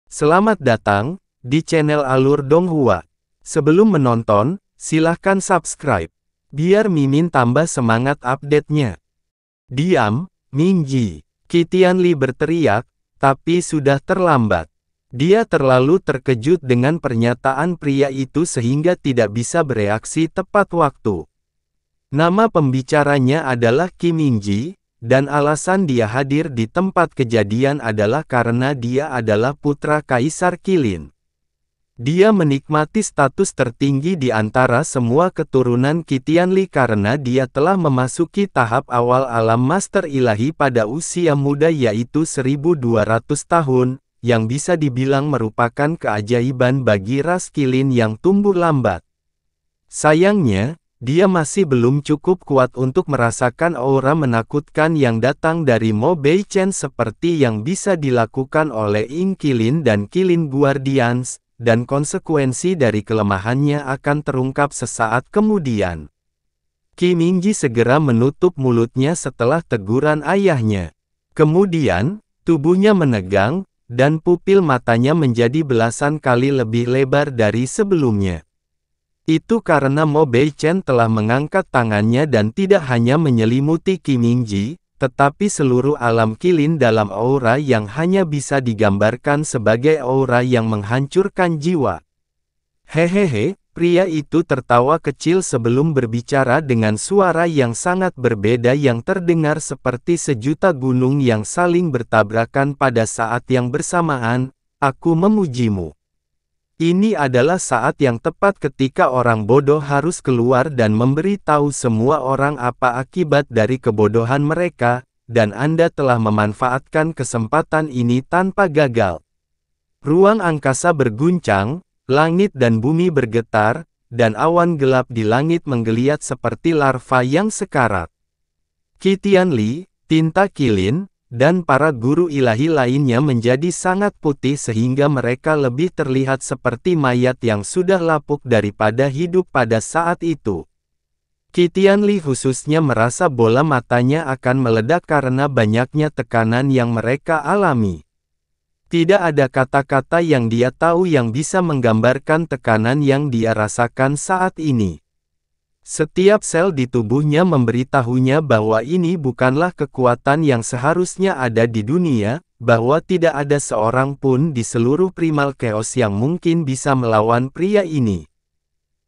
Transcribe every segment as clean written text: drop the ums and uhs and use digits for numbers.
Selamat datang di channel Alur Donghua. Sebelum menonton, silahkan subscribe, biar Mimin tambah semangat update-nya. Diam, Mingji. Qi Tianli berteriak, tapi sudah terlambat. Dia terlalu terkejut dengan pernyataan pria itu sehingga tidak bisa bereaksi tepat waktu. Nama pembicaranya adalah Qi Mingji, dan alasan dia hadir di tempat kejadian adalah karena dia adalah putra Kaisar Qilin. Dia menikmati status tertinggi di antara semua keturunan Qi Tianli karena dia telah memasuki tahap awal alam Master Ilahi pada usia muda yaitu 1200 tahun, yang bisa dibilang merupakan keajaiban bagi ras Qilin yang tumbuh lambat. Sayangnya, dia masih belum cukup kuat untuk merasakan aura menakutkan yang datang dari Mo Beichen seperti yang bisa dilakukan oleh Ying Qilin dan Qilin Guardians, dan konsekuensi dari kelemahannya akan terungkap sesaat kemudian. Qi Mingji segera menutup mulutnya setelah teguran ayahnya. Kemudian, tubuhnya menegang, dan pupil matanya menjadi belasan kali lebih lebar dari sebelumnya. Itu karena Mo Beichen telah mengangkat tangannya dan tidak hanya menyelimuti Qi Mingji, tetapi seluruh alam Qilin dalam aura yang hanya bisa digambarkan sebagai aura yang menghancurkan jiwa. Hehehe, pria itu tertawa kecil sebelum berbicara dengan suara yang sangat berbeda yang terdengar seperti sejuta gunung yang saling bertabrakan pada saat yang bersamaan. Aku memujimu. Ini adalah saat yang tepat ketika orang bodoh harus keluar dan memberi tahu semua orang apa akibat dari kebodohan mereka, dan Anda telah memanfaatkan kesempatan ini tanpa gagal. Ruang angkasa berguncang, langit dan bumi bergetar, dan awan gelap di langit menggeliat seperti larva yang sekarat. Qi Tianli, tinta Qilin, dan para guru ilahi lainnya menjadi sangat putih sehingga mereka lebih terlihat seperti mayat yang sudah lapuk daripada hidup pada saat itu. Qi Tianli khususnya merasa bola matanya akan meledak karena banyaknya tekanan yang mereka alami. Tidak ada kata-kata yang dia tahu yang bisa menggambarkan tekanan yang dia rasakan saat ini. Setiap sel di tubuhnya memberitahunya bahwa ini bukanlah kekuatan yang seharusnya ada di dunia, bahwa tidak ada seorang pun di seluruh primal chaos yang mungkin bisa melawan pria ini.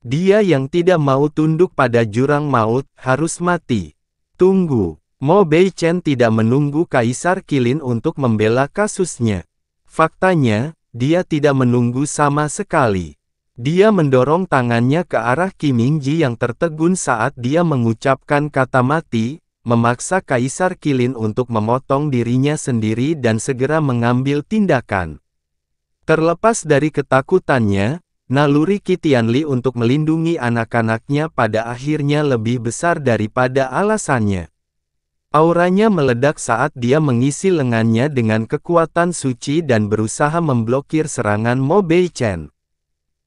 Dia yang tidak mau tunduk pada jurang maut, harus mati. Tunggu, Mo Beichen tidak menunggu Kaisar Qilin untuk membela kasusnya. Faktanya, dia tidak menunggu sama sekali. Dia mendorong tangannya ke arah Qi Mingji yang tertegun saat dia mengucapkan kata mati, memaksa Kaisar Qilin untuk memotong dirinya sendiri dan segera mengambil tindakan. Terlepas dari ketakutannya, naluri Qi Tianli untuk melindungi anak-anaknya pada akhirnya lebih besar daripada alasannya. Auranya meledak saat dia mengisi lengannya dengan kekuatan suci dan berusaha memblokir serangan Mo Beichen.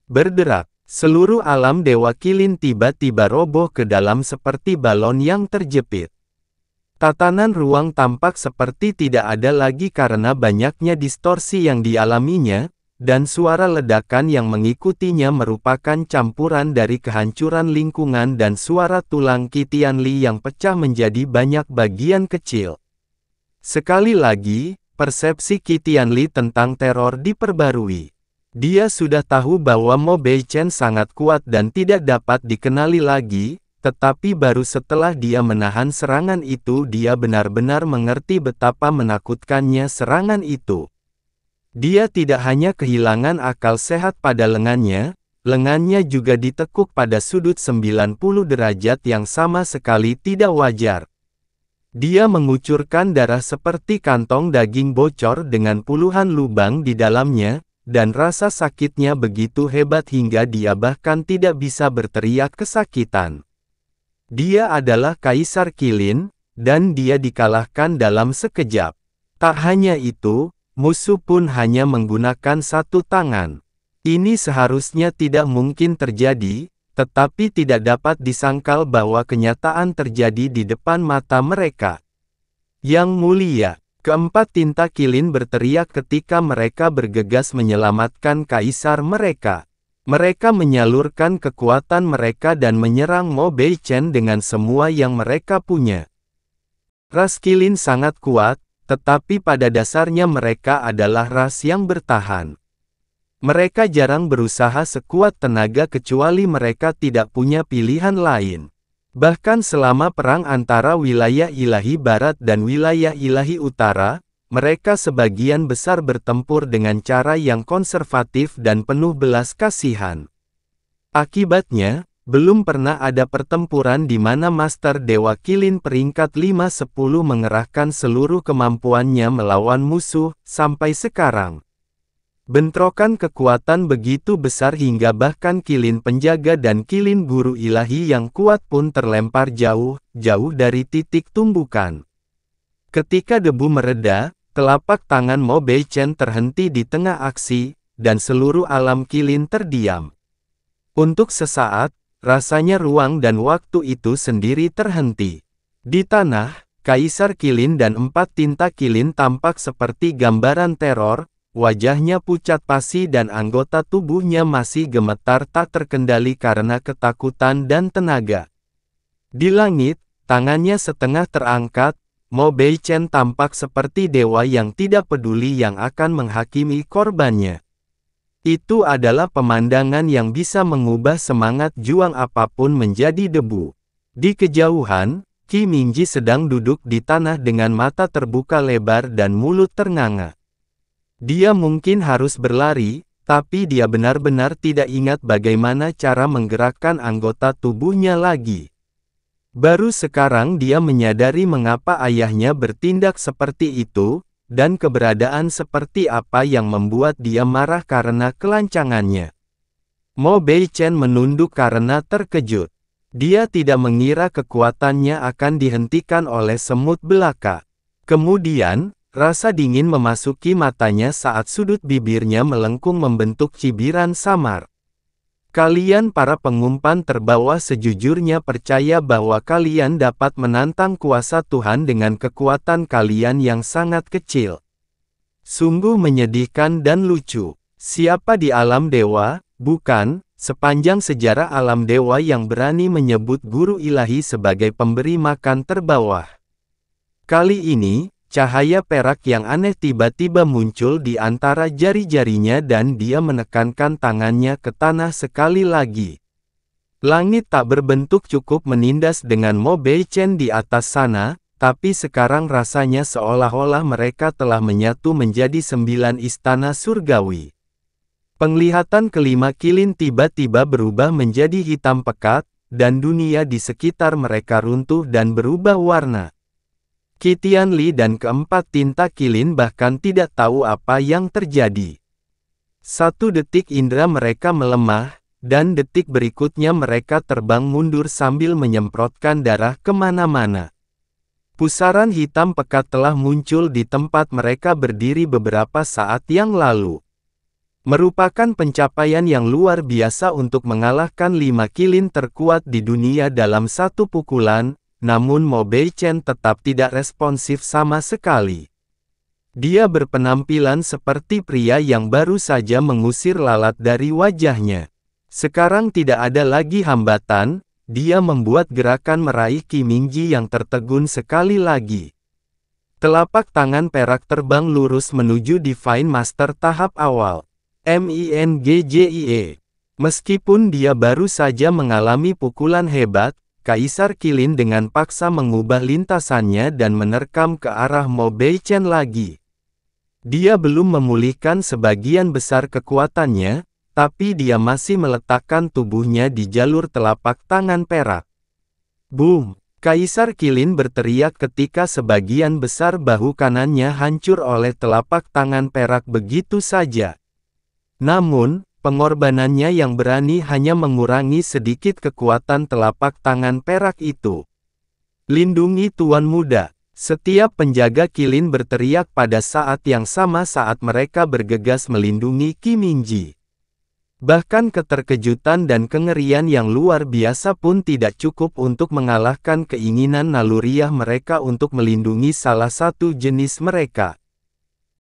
Berderak, seluruh alam Dewa Qilin tiba-tiba roboh ke dalam seperti balon yang terjepit. Tatanan ruang tampak seperti tidak ada lagi karena banyaknya distorsi yang dialaminya, dan suara ledakan yang mengikutinya merupakan campuran dari kehancuran lingkungan dan suara tulang Qi Tianli yang pecah menjadi banyak bagian kecil. Sekali lagi, persepsi Qi Tianli tentang teror diperbarui. Dia sudah tahu bahwa Mo Beichen sangat kuat dan tidak dapat dikenali lagi, tetapi baru setelah dia menahan serangan itu dia benar-benar mengerti betapa menakutkannya serangan itu. Dia tidak hanya kehilangan akal sehat pada lengannya juga ditekuk pada sudut 90 derajat yang sama sekali tidak wajar. Dia mengucurkan darah seperti kantong daging bocor dengan puluhan lubang di dalamnya, dan rasa sakitnya begitu hebat hingga dia bahkan tidak bisa berteriak kesakitan. Dia adalah Kaisar Qilin, dan dia dikalahkan dalam sekejap. Tak hanya itu, musuh pun hanya menggunakan satu tangan. Ini seharusnya tidak mungkin terjadi, tetapi tidak dapat disangkal bahwa kenyataan terjadi di depan mata mereka. Yang mulia, Keempat tinta kilin berteriak ketika mereka bergegas menyelamatkan kaisar mereka. Mereka menyalurkan kekuatan mereka dan menyerang Mo Beichen dengan semua yang mereka punya. Ras kilin sangat kuat, tetapi pada dasarnya mereka adalah ras yang bertahan. Mereka jarang berusaha sekuat tenaga kecuali mereka tidak punya pilihan lain. Bahkan selama perang antara wilayah ilahi barat dan wilayah ilahi utara, mereka sebagian besar bertempur dengan cara yang konservatif dan penuh belas kasihan. Akibatnya, belum pernah ada pertempuran di mana Master Dewa Kilin peringkat 5-10 mengerahkan seluruh kemampuannya melawan musuh, sampai sekarang. Bentrokan kekuatan begitu besar hingga bahkan kilin penjaga dan kilin guru ilahi yang kuat pun terlempar jauh dari titik tumbukan. Ketika debu mereda, telapak tangan Mo Beichen terhenti di tengah aksi, dan seluruh alam kilin terdiam. Untuk sesaat, rasanya ruang dan waktu itu sendiri terhenti. Di tanah, Kaisar Kilin dan empat tinta kilin tampak seperti gambaran teror. Wajahnya pucat pasi dan anggota tubuhnya masih gemetar tak terkendali karena ketakutan dan tenaga. Di langit, tangannya setengah terangkat, Mo Beichen tampak seperti dewa yang tidak peduli yang akan menghakimi korbannya. Itu adalah pemandangan yang bisa mengubah semangat juang apapun menjadi debu. Di kejauhan, Qi Mingji sedang duduk di tanah dengan mata terbuka lebar dan mulut ternganga. Dia mungkin harus berlari, tapi dia benar-benar tidak ingat bagaimana cara menggerakkan anggota tubuhnya lagi. Baru sekarang dia menyadari mengapa ayahnya bertindak seperti itu, dan keberadaan seperti apa yang membuat dia marah karena kelancangannya. Mo Beichen menunduk karena terkejut. Dia tidak mengira kekuatannya akan dihentikan oleh semut belaka. Kemudian, rasa dingin memasuki matanya saat sudut bibirnya melengkung membentuk cibiran samar. Kalian para pengumpan terbawah sejujurnya percaya bahwa kalian dapat menantang kuasa Tuhan dengan kekuatan kalian yang sangat kecil. Sungguh menyedihkan dan lucu. Siapa di alam dewa, bukan, sepanjang sejarah alam dewa yang berani menyebut guru ilahi sebagai pemberi makan terbawah. Kali ini, cahaya perak yang aneh tiba-tiba muncul di antara jari-jarinya dan dia menekankan tangannya ke tanah sekali lagi. Langit tak berbentuk cukup menindas dengan Mo Beichen di atas sana, tapi sekarang rasanya seolah-olah mereka telah menyatu menjadi 9 istana surgawi. Penglihatan kelima kilin tiba-tiba berubah menjadi hitam pekat, dan dunia di sekitar mereka runtuh dan berubah warna. Qi Tianli dan keempat tinta kilin bahkan tidak tahu apa yang terjadi. Satu detik indera mereka melemah, dan detik berikutnya mereka terbang mundur sambil menyemprotkan darah kemana-mana. Pusaran hitam pekat telah muncul di tempat mereka berdiri beberapa saat yang lalu. Merupakan pencapaian yang luar biasa untuk mengalahkan 5 kilin terkuat di dunia dalam satu pukulan. Namun Mo Beichen tetap tidak responsif sama sekali. Dia berpenampilan seperti pria yang baru saja mengusir lalat dari wajahnya. Sekarang tidak ada lagi hambatan, dia membuat gerakan meraih Qi Mingji yang tertegun sekali lagi. Telapak tangan perak terbang lurus menuju Divine Master tahap awal. Mingjie. Meskipun dia baru saja mengalami pukulan hebat, Kaisar Kilin dengan paksa mengubah lintasannya dan menerkam ke arah Mo Beichen lagi. Dia belum memulihkan sebagian besar kekuatannya, tapi dia masih meletakkan tubuhnya di jalur telapak tangan perak. Boom! Kaisar Kilin berteriak ketika sebagian besar bahu kanannya hancur oleh telapak tangan perak begitu saja. Namun, pengorbanannya yang berani hanya mengurangi sedikit kekuatan telapak tangan perak itu. Lindungi Tuan Muda. Setiap penjaga kilin berteriak pada saat yang sama saat mereka bergegas melindungi Qi Mingji. Bahkan keterkejutan dan kengerian yang luar biasa pun tidak cukup untuk mengalahkan keinginan naluriah mereka untuk melindungi salah satu jenis mereka.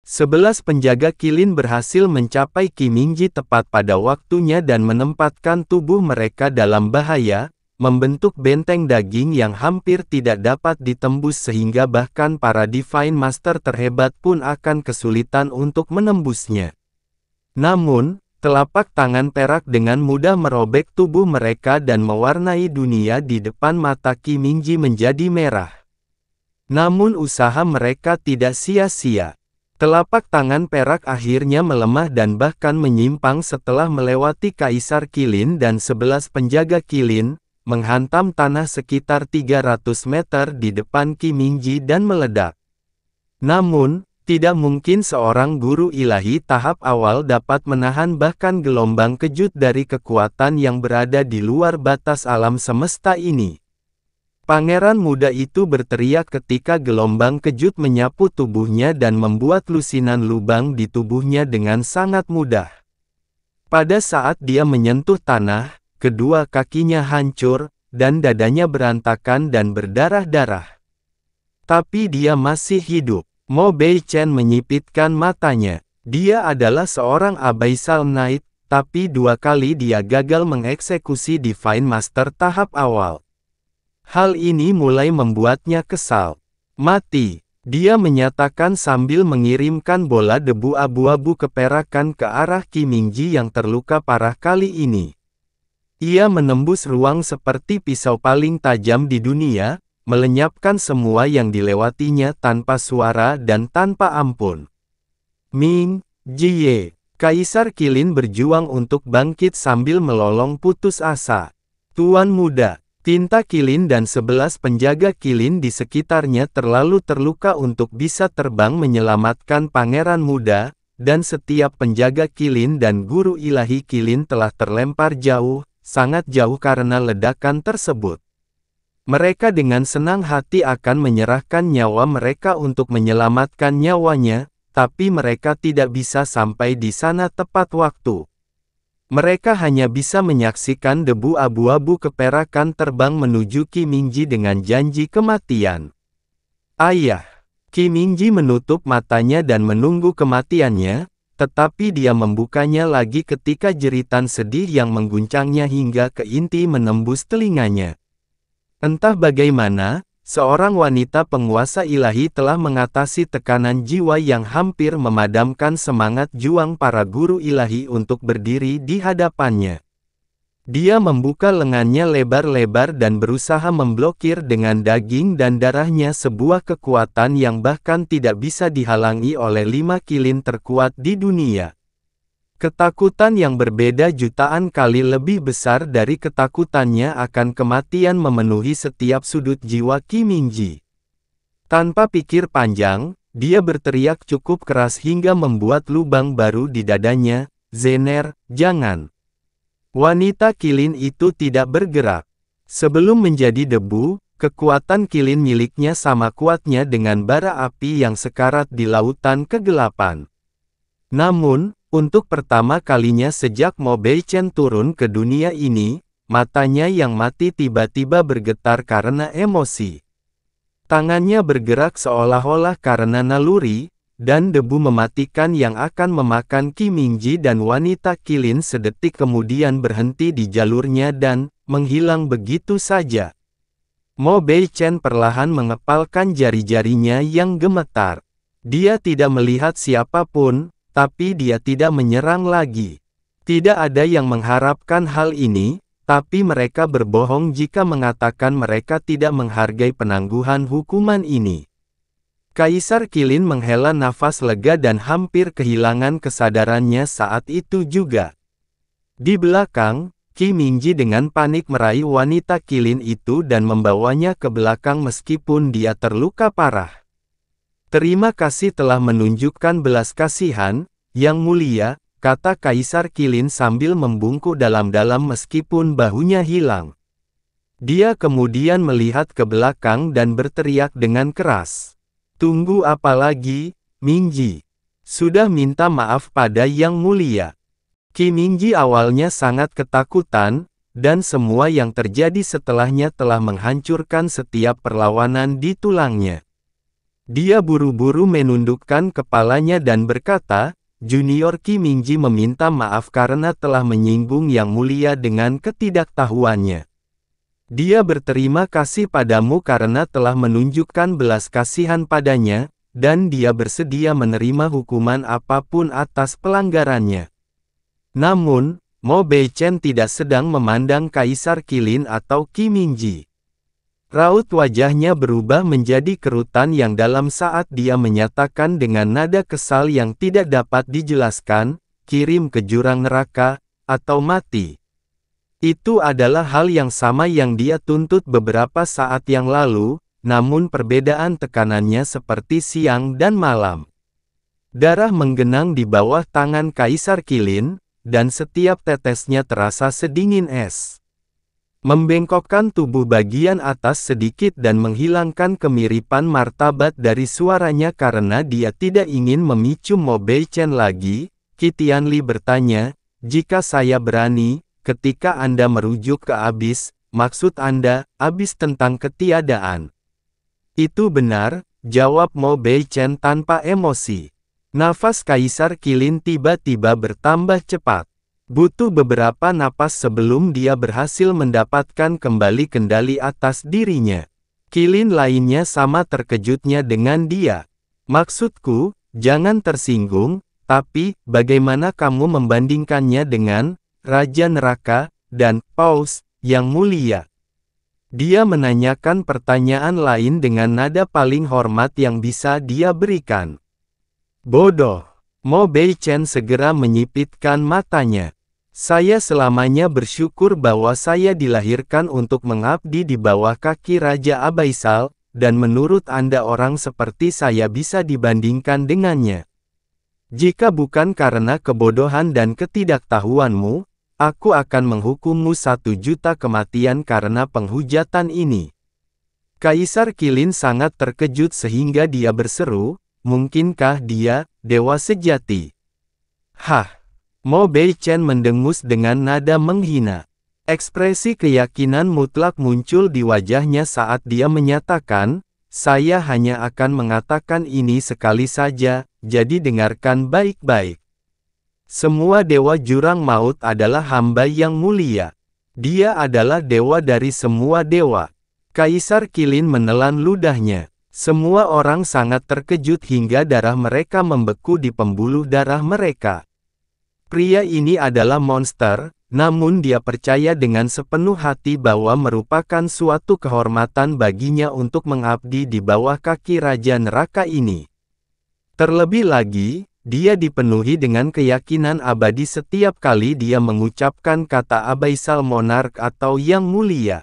11 penjaga kilin berhasil mencapai Qi Mingji tepat pada waktunya dan menempatkan tubuh mereka dalam bahaya, membentuk benteng daging yang hampir tidak dapat ditembus sehingga bahkan para Divine Master terhebat pun akan kesulitan untuk menembusnya. Namun, telapak tangan perak dengan mudah merobek tubuh mereka dan mewarnai dunia di depan mata Qi Mingji menjadi merah. Namun usaha mereka tidak sia-sia. Telapak tangan perak akhirnya melemah dan bahkan menyimpang setelah melewati Kaisar Kilin dan 11 penjaga Kilin, menghantam tanah sekitar 300 meter di depan Qi Mingji dan meledak. Namun, tidak mungkin seorang guru ilahi tahap awal dapat menahan bahkan gelombang kejut dari kekuatan yang berada di luar batas alam semesta ini. Pangeran muda itu berteriak ketika gelombang kejut menyapu tubuhnya dan membuat lusinan lubang di tubuhnya dengan sangat mudah. Pada saat dia menyentuh tanah, kedua kakinya hancur, dan dadanya berantakan dan berdarah-darah. Tapi dia masih hidup. Mo Beichen menyipitkan matanya. Dia adalah seorang Abyssal Knight, tapi 2 kali dia gagal mengeksekusi Divine Master tahap awal. Hal ini mulai membuatnya kesal. Mati, dia menyatakan sambil mengirimkan bola debu abu-abu keperakan ke arah Qi Mingji yang terluka parah kali ini. Ia menembus ruang seperti pisau paling tajam di dunia, melenyapkan semua yang dilewatinya tanpa suara dan tanpa ampun. Ming Jie, Kaisar Kilin berjuang untuk bangkit sambil melolong putus asa. Tuan muda, tinta Kilin dan 11 penjaga Kilin di sekitarnya terlalu terluka untuk bisa terbang menyelamatkan pangeran muda, dan setiap penjaga Kilin dan guru ilahi Kilin telah terlempar jauh, sangat jauh karena ledakan tersebut. Mereka dengan senang hati akan menyerahkan nyawa mereka untuk menyelamatkan nyawanya, tapi mereka tidak bisa sampai di sana tepat waktu. Mereka hanya bisa menyaksikan debu abu-abu keperakan terbang menuju Qi Mingji dengan janji kematian. Ayah! Qi Mingji menutup matanya dan menunggu kematiannya, tetapi dia membukanya lagi ketika jeritan sedih yang mengguncangnya hingga ke inti menembus telinganya. Entah bagaimana, seorang wanita penguasa ilahi telah mengatasi tekanan jiwa yang hampir memadamkan semangat juang para guru ilahi untuk berdiri di hadapannya. Dia membuka lengannya lebar-lebar dan berusaha memblokir dengan daging dan darahnya sebuah kekuatan yang bahkan tidak bisa dihalangi oleh 5 kilin terkuat di dunia. Ketakutan yang berbeda jutaan kali lebih besar dari ketakutannya akan kematian memenuhi setiap sudut jiwa Qi Mingji. Tanpa pikir panjang, dia berteriak cukup keras hingga membuat lubang baru di dadanya, "Zener, jangan!" Wanita kilin itu tidak bergerak. Sebelum menjadi debu, kekuatan kilin miliknya sama kuatnya dengan bara api yang sekarat di lautan kegelapan. Namun, untuk pertama kalinya sejak Mo Beichen turun ke dunia ini, matanya yang mati tiba-tiba bergetar karena emosi. Tangannya bergerak seolah-olah karena naluri, dan debu mematikan yang akan memakan Qi Mingji dan wanita kilin sedetik kemudian berhenti di jalurnya dan menghilang begitu saja. Mo Beichen perlahan mengepalkan jari-jarinya yang gemetar. Dia tidak melihat siapapun, tapi dia tidak menyerang lagi. Tidak ada yang mengharapkan hal ini, tapi mereka berbohong jika mengatakan mereka tidak menghargai penangguhan hukuman ini. Kaisar Kilin menghela nafas lega dan hampir kehilangan kesadarannya saat itu juga. Di belakang, Qi Mingji dengan panik meraih wanita Kilin itu dan membawanya ke belakang meskipun dia terluka parah. "Terima kasih telah menunjukkan belas kasihan, Yang Mulia," kata Kaisar Kilin sambil membungkuk dalam-dalam meskipun bahunya hilang. Dia kemudian melihat ke belakang dan berteriak dengan keras. "Tunggu apa lagi, Mingji? Sudah minta maaf pada Yang Mulia." Qi Mingji awalnya sangat ketakutan, dan semua yang terjadi setelahnya telah menghancurkan setiap perlawanan di tulangnya. Dia buru-buru menundukkan kepalanya dan berkata, Junior Qi Mingji meminta maaf karena telah menyinggung Yang Mulia dengan ketidaktahuannya. Dia berterima kasih padamu karena telah menunjukkan belas kasihan padanya, dan dia bersedia menerima hukuman apapun atas pelanggarannya. Namun, Mo Beichen tidak sedang memandang Kaisar Qilin atau Qi Mingji. Raut wajahnya berubah menjadi kerutan yang dalam saat dia menyatakan dengan nada kesal yang tidak dapat dijelaskan, kirim ke jurang neraka, atau mati. Itu adalah hal yang sama yang dia tuntut beberapa saat yang lalu, namun perbedaan tekanannya seperti siang dan malam. Darah menggenang di bawah tangan Kaisar Qilin, dan setiap tetesnya terasa sedingin es. Membengkokkan tubuh bagian atas sedikit dan menghilangkan kemiripan martabat dari suaranya karena dia tidak ingin memicu Mo Beichen lagi, Qi Tianli bertanya, jika saya berani, ketika Anda merujuk ke abis, maksud Anda, abis tentang ketiadaan. Itu benar, jawab Mo Beichen tanpa emosi. Nafas Kaisar Qilin tiba-tiba bertambah cepat. Butuh beberapa napas sebelum dia berhasil mendapatkan kembali kendali atas dirinya. Qilin lainnya sama terkejutnya dengan dia. Maksudku, jangan tersinggung, tapi, bagaimana kamu membandingkannya dengan Raja Neraka, dan Paus, Yang Mulia? Dia menanyakan pertanyaan lain dengan nada paling hormat yang bisa dia berikan. Bodoh. Mo Beichen segera menyipitkan matanya. Saya selamanya bersyukur bahwa saya dilahirkan untuk mengabdi di bawah kaki Raja Abaisal, dan menurut Anda orang seperti saya bisa dibandingkan dengannya. Jika bukan karena kebodohan dan ketidaktahuanmu, aku akan menghukummu 1 juta kematian karena penghujatan ini. Kaisar Qilin sangat terkejut sehingga dia berseru, mungkinkah dia, dewa sejati? Hah! Mo Beichen mendengus dengan nada menghina. Ekspresi keyakinan mutlak muncul di wajahnya saat dia menyatakan, saya hanya akan mengatakan ini sekali saja, jadi dengarkan baik-baik. Semua dewa jurang maut adalah hamba yang mulia. Dia adalah dewa dari semua dewa. Kaisar Qilin menelan ludahnya. Semua orang sangat terkejut hingga darah mereka membeku di pembuluh darah mereka. Pria ini adalah monster, namun dia percaya dengan sepenuh hati bahwa merupakan suatu kehormatan baginya untuk mengabdi di bawah kaki Raja Neraka ini. Terlebih lagi, dia dipenuhi dengan keyakinan abadi setiap kali dia mengucapkan kata Abaisal Monarch atau Yang Mulia.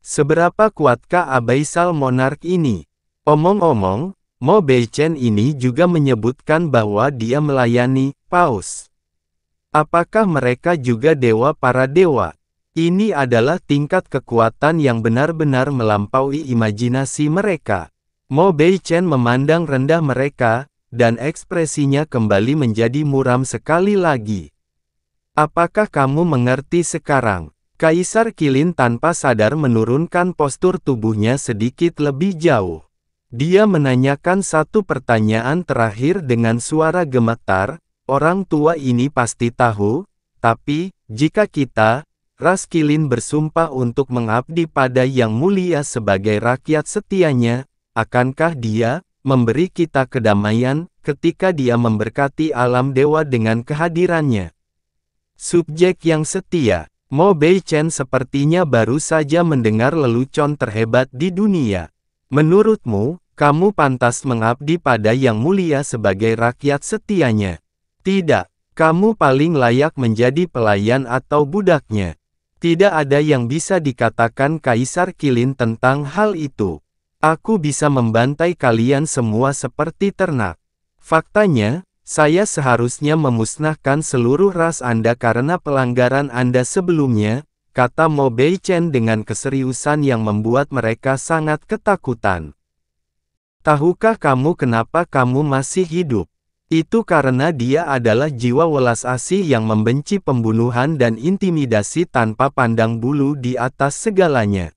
Seberapa kuatkah Abaisal Monarch ini? Omong-omong, Mo Beichen ini juga menyebutkan bahwa dia melayani Paus. Apakah mereka juga dewa para dewa? Ini adalah tingkat kekuatan yang benar-benar melampaui imajinasi mereka. Mo Beichen memandang rendah mereka, dan ekspresinya kembali menjadi muram sekali lagi. Apakah kamu mengerti sekarang? Kaisar Qilin tanpa sadar menurunkan postur tubuhnya sedikit lebih jauh. Dia menanyakan satu pertanyaan terakhir dengan suara gemetar, orang tua ini pasti tahu, tapi, jika kita, ras Qilin bersumpah untuk mengabdi pada Yang Mulia sebagai rakyat setianya, akankah dia memberi kita kedamaian, ketika dia memberkati alam dewa dengan kehadirannya? Subjek yang setia, Mo Beichen sepertinya baru saja mendengar lelucon terhebat di dunia. Menurutmu, kamu pantas mengabdi pada Yang Mulia sebagai rakyat setianya. Tidak, kamu paling layak menjadi pelayan atau budaknya. Tidak ada yang bisa dikatakan Kaisar Qilin tentang hal itu. Aku bisa membantai kalian semua seperti ternak. Faktanya, saya seharusnya memusnahkan seluruh ras Anda karena pelanggaran Anda sebelumnya, kata Mo Beichen dengan keseriusan yang membuat mereka sangat ketakutan. Tahukah kamu kenapa kamu masih hidup? Itu karena dia adalah jiwa welas asih yang membenci pembunuhan dan intimidasi tanpa pandang bulu di atas segalanya.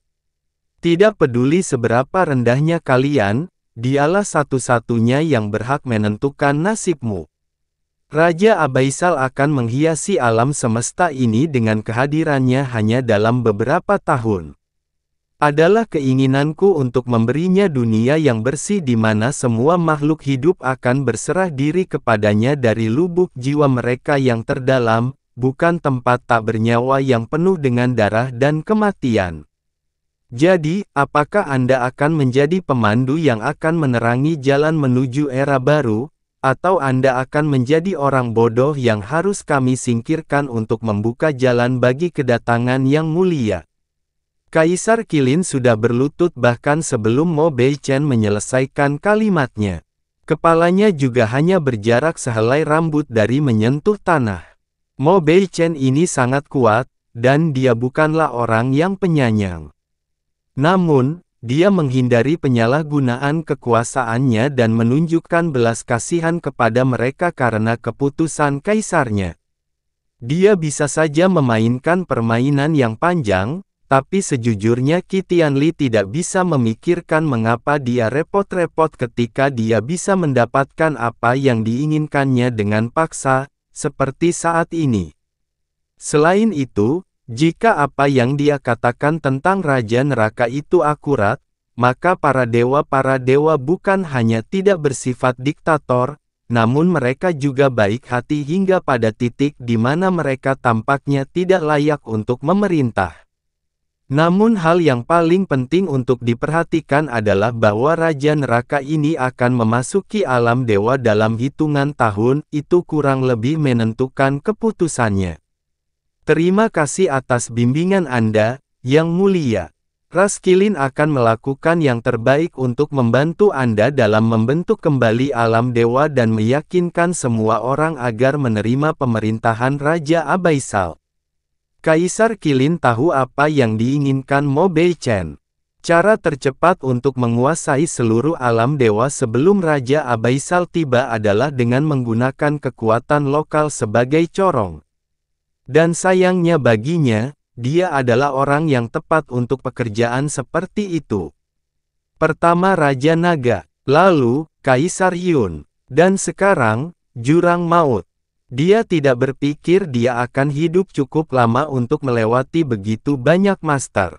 Tidak peduli seberapa rendahnya kalian, dialah satu-satunya yang berhak menentukan nasibmu. Raja Abaisal akan menghiasi alam semesta ini dengan kehadirannya hanya dalam beberapa tahun. Adalah keinginanku untuk memberinya dunia yang bersih di mana semua makhluk hidup akan berserah diri kepadanya dari lubuk jiwa mereka yang terdalam, bukan tempat tak bernyawa yang penuh dengan darah dan kematian. Jadi, apakah Anda akan menjadi pemandu yang akan menerangi jalan menuju era baru? Atau Anda akan menjadi orang bodoh yang harus kami singkirkan untuk membuka jalan bagi kedatangan yang mulia? Kaisar Qilin sudah berlutut bahkan sebelum Mo Beichen menyelesaikan kalimatnya. Kepalanya juga hanya berjarak sehelai rambut dari menyentuh tanah. Mo Beichen ini sangat kuat, dan dia bukanlah orang yang penyayang. Namun, dia menghindari penyalahgunaan kekuasaannya dan menunjukkan belas kasihan kepada mereka karena keputusan kaisarnya. Dia bisa saja memainkan permainan yang panjang, tapi sejujurnya Qi Tianli tidak bisa memikirkan mengapa dia repot-repot ketika dia bisa mendapatkan apa yang diinginkannya dengan paksa, seperti saat ini. Selain itu, jika apa yang dia katakan tentang Raja Neraka itu akurat, maka para dewa bukan hanya tidak bersifat diktator, namun mereka juga baik hati hingga pada titik di mana mereka tampaknya tidak layak untuk memerintah. Namun hal yang paling penting untuk diperhatikan adalah bahwa Raja Neraka ini akan memasuki alam dewa dalam hitungan tahun, itu kurang lebih menentukan keputusannya. Terima kasih atas bimbingan Anda, Yang Mulia. Ras Qilin akan melakukan yang terbaik untuk membantu Anda dalam membentuk kembali alam dewa dan meyakinkan semua orang agar menerima pemerintahan Raja Abaisal. Kaisar Qilin tahu apa yang diinginkan Mo Beichen. Cara tercepat untuk menguasai seluruh alam dewa sebelum Raja Abaisal tiba adalah dengan menggunakan kekuatan lokal sebagai corong. Dan sayangnya baginya, dia adalah orang yang tepat untuk pekerjaan seperti itu. Pertama Raja Naga, lalu, Kaisar Yun, dan sekarang, Jurang Maut. Dia tidak berpikir dia akan hidup cukup lama untuk melewati begitu banyak master.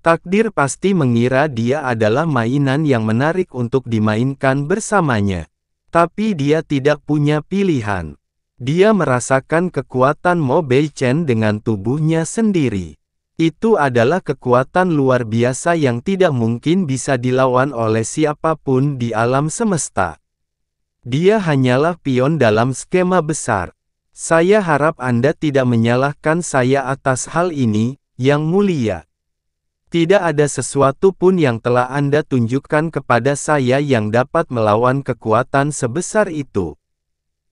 Takdir pasti mengira dia adalah mainan yang menarik untuk dimainkan bersamanya. Tapi dia tidak punya pilihan. Dia merasakan kekuatan Mo Beichen dengan tubuhnya sendiri. Itu adalah kekuatan luar biasa yang tidak mungkin bisa dilawan oleh siapapun di alam semesta. Dia hanyalah pion dalam skema besar. Saya harap Anda tidak menyalahkan saya atas hal ini, Yang Mulia. Tidak ada sesuatu pun yang telah Anda tunjukkan kepada saya yang dapat melawan kekuatan sebesar itu.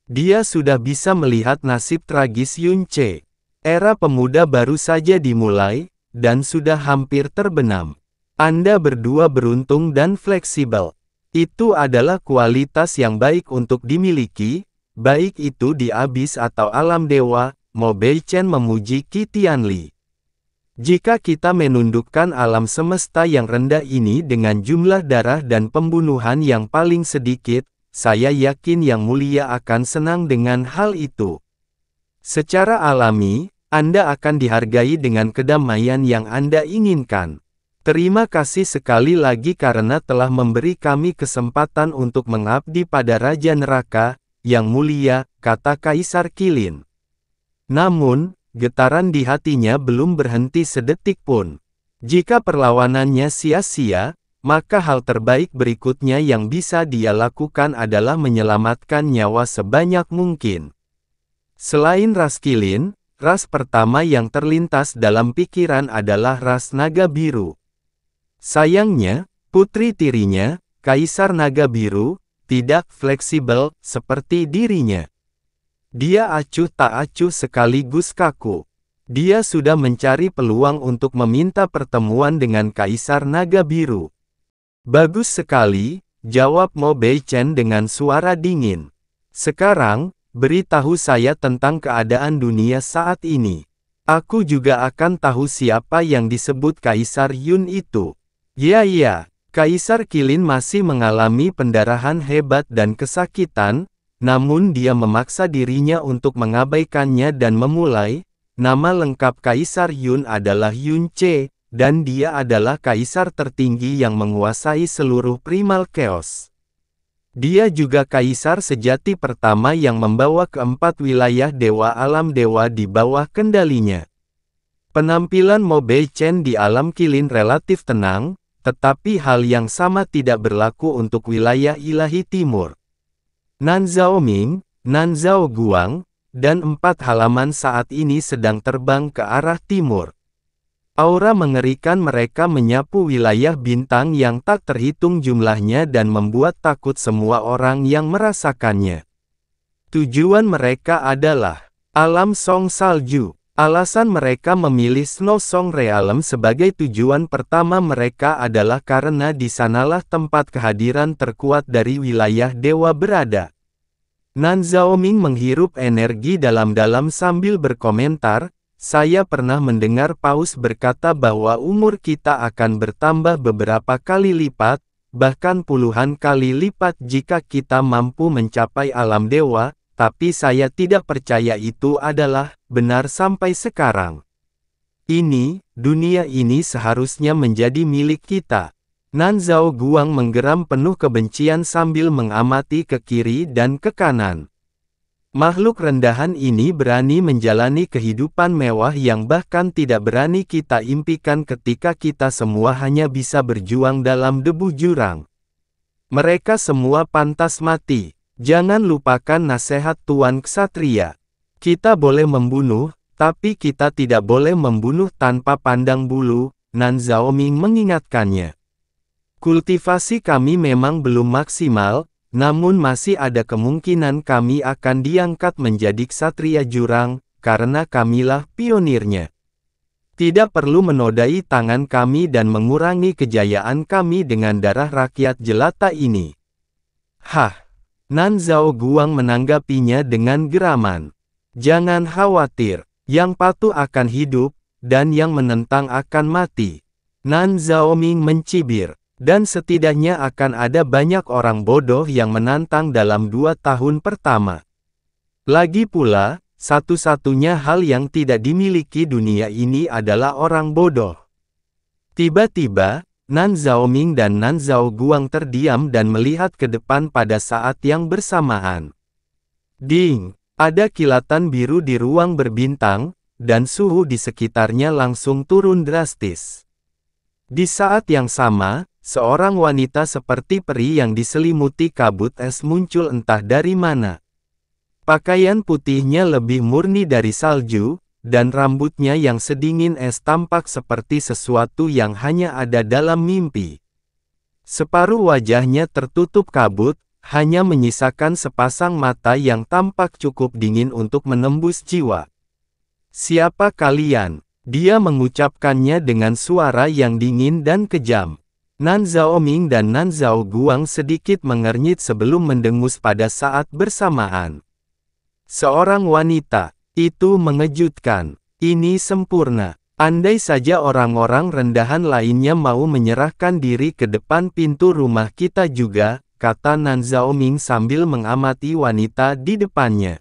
Dia sudah bisa melihat nasib tragis Yun Ce. Era pemuda baru saja dimulai, dan sudah hampir terbenam. Anda berdua beruntung dan fleksibel. Itu adalah kualitas yang baik untuk dimiliki, baik itu di abis atau alam dewa. Mo Beichen memuji Qi Tianli. Jika kita menundukkan alam semesta yang rendah ini dengan jumlah darah dan pembunuhan yang paling sedikit, saya yakin Yang Mulia akan senang dengan hal itu. Secara alami, Anda akan dihargai dengan kedamaian yang Anda inginkan. Terima kasih sekali lagi karena telah memberi kami kesempatan untuk mengabdi pada Raja Neraka, Yang Mulia, kata Kaisar Qilin. Namun, getaran di hatinya belum berhenti sedetik pun. Jika perlawanannya sia-sia, maka hal terbaik berikutnya yang bisa dia lakukan adalah menyelamatkan nyawa sebanyak mungkin. Selain ras Qilin, ras pertama yang terlintas dalam pikiran adalah ras Naga Biru. Sayangnya, putri tirinya, Kaisar Naga Biru, tidak fleksibel seperti dirinya. Dia acuh tak acuh sekaligus kaku. Dia sudah mencari peluang untuk meminta pertemuan dengan Kaisar Naga Biru. Bagus sekali, jawab Mo Beichen dengan suara dingin. Sekarang, beritahu saya tentang keadaan dunia saat ini. Aku juga akan tahu siapa yang disebut Kaisar Yun itu. Ya, Kaisar Qilin masih mengalami pendarahan hebat dan kesakitan, namun dia memaksa dirinya untuk mengabaikannya dan memulai. Nama lengkap Kaisar Yun adalah Yun Ce, dan dia adalah kaisar tertinggi yang menguasai seluruh primal chaos. Dia juga kaisar sejati pertama yang membawa keempat wilayah dewa alam dewa di bawah kendalinya. Penampilan Mo Beichen di alam Qilin relatif tenang, tetapi hal yang sama tidak berlaku untuk wilayah ilahi timur. Nan Zhaoming, Nan Zhao Guang, dan 4 halaman saat ini sedang terbang ke arah timur. Aura mengerikan mereka menyapu wilayah bintang yang tak terhitung jumlahnya dan membuat takut semua orang yang merasakannya. Tujuan mereka adalah alam Song Salju. Alasan mereka memilih Snow Song Realm sebagai tujuan pertama mereka adalah karena di sanalah tempat kehadiran terkuat dari wilayah dewa berada. Nan Zhaoming menghirup energi dalam-dalam sambil berkomentar, saya pernah mendengar Paus berkata bahwa umur kita akan bertambah beberapa kali lipat, bahkan puluhan kali lipat jika kita mampu mencapai alam dewa, tapi saya tidak percaya itu adalah benar sampai sekarang. Dunia ini seharusnya menjadi milik kita. Nan Zhao Guang menggeram penuh kebencian sambil mengamati ke kiri dan ke kanan. Makhluk rendahan ini berani menjalani kehidupan mewah yang bahkan tidak berani kita impikan ketika kita semua hanya bisa berjuang dalam debu jurang. Mereka semua pantas mati. Jangan lupakan nasihat Tuan Ksatria. Kita boleh membunuh, tapi kita tidak boleh membunuh tanpa pandang bulu, Nan Zhaoming mengingatkannya. Kultivasi kami memang belum maksimal, namun masih ada kemungkinan kami akan diangkat menjadi ksatria jurang, karena kamilah pionirnya. Tidak perlu menodai tangan kami dan mengurangi kejayaan kami dengan darah rakyat jelata ini. Hah! Nan Zhao Guang menanggapinya dengan geraman. Jangan khawatir, yang patuh akan hidup, dan yang menentang akan mati. Nan Zhaoming mencibir. Dan setidaknya akan ada banyak orang bodoh yang menantang dalam 2 tahun pertama. Lagi pula, satu-satunya hal yang tidak dimiliki dunia ini adalah orang bodoh. Tiba-tiba, Nan Zhaoming dan Nan Zhao Guang terdiam dan melihat ke depan pada saat yang bersamaan. Ding! Ada kilatan biru di ruang berbintang, dan suhu di sekitarnya langsung turun drastis. Di saat yang sama, seorang wanita seperti peri yang diselimuti kabut es muncul entah dari mana. Pakaian putihnya lebih murni dari salju, dan rambutnya yang sedingin es tampak seperti sesuatu yang hanya ada dalam mimpi. Separuh wajahnya tertutup kabut, hanya menyisakan sepasang mata yang tampak cukup dingin untuk menembus jiwa. Siapa kalian? Dia mengucapkannya dengan suara yang dingin dan kejam. Nan Zhaoming dan Nan Zhao Guang sedikit mengernyit sebelum mendengus pada saat bersamaan. Seorang wanita, itu mengejutkan. Ini sempurna. Andai saja orang-orang rendahan lainnya mau menyerahkan diri ke depan pintu rumah kita juga, kata Nan Zhaoming sambil mengamati wanita di depannya.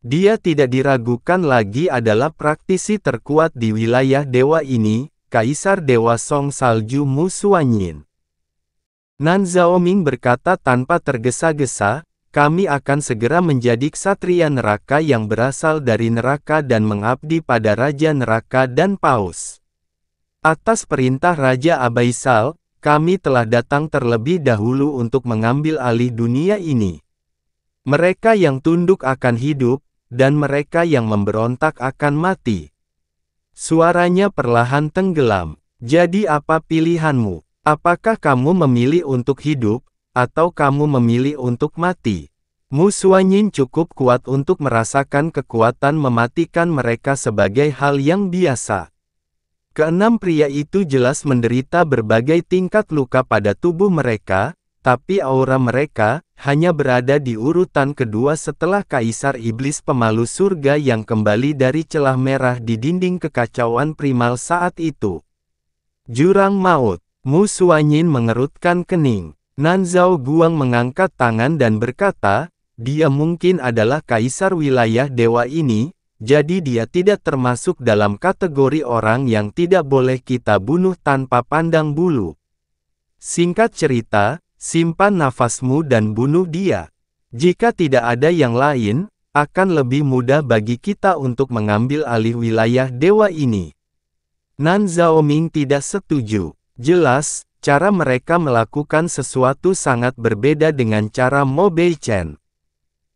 Dia tidak diragukan lagi adalah praktisi terkuat di wilayah dewa ini, Kaisar Dewa Song Salju Mu Suanyin. Nan Zhaoming berkata tanpa tergesa-gesa, kami akan segera menjadi ksatria neraka yang berasal dari neraka dan mengabdi pada Raja Neraka dan Paus. Atas perintah Raja Abaisal, kami telah datang terlebih dahulu untuk mengambil alih dunia ini. Mereka yang tunduk akan hidup, dan mereka yang memberontak akan mati. Suaranya perlahan tenggelam. Jadi apa pilihanmu? Apakah kamu memilih untuk hidup, atau kamu memilih untuk mati? Mu Suanyin cukup kuat untuk merasakan kekuatan mematikan mereka sebagai hal yang biasa. Keenam pria itu jelas menderita berbagai tingkat luka pada tubuh mereka, tapi aura mereka hanya berada di urutan kedua setelah Kaisar Iblis pemalu surga yang kembali dari celah merah di dinding kekacauan primal saat itu. Jurang maut. Mu Xuanyin mengerutkan kening. Nan Zhao Guang mengangkat tangan dan berkata, dia mungkin adalah kaisar wilayah dewa ini, jadi dia tidak termasuk dalam kategori orang yang tidak boleh kita bunuh tanpa pandang bulu. Singkat cerita, simpan nafasmu dan bunuh dia. Jika tidak ada yang lain, akan lebih mudah bagi kita untuk mengambil alih wilayah dewa ini. Nan Zhaoming tidak setuju. Jelas, cara mereka melakukan sesuatu sangat berbeda dengan cara Mo Beichen.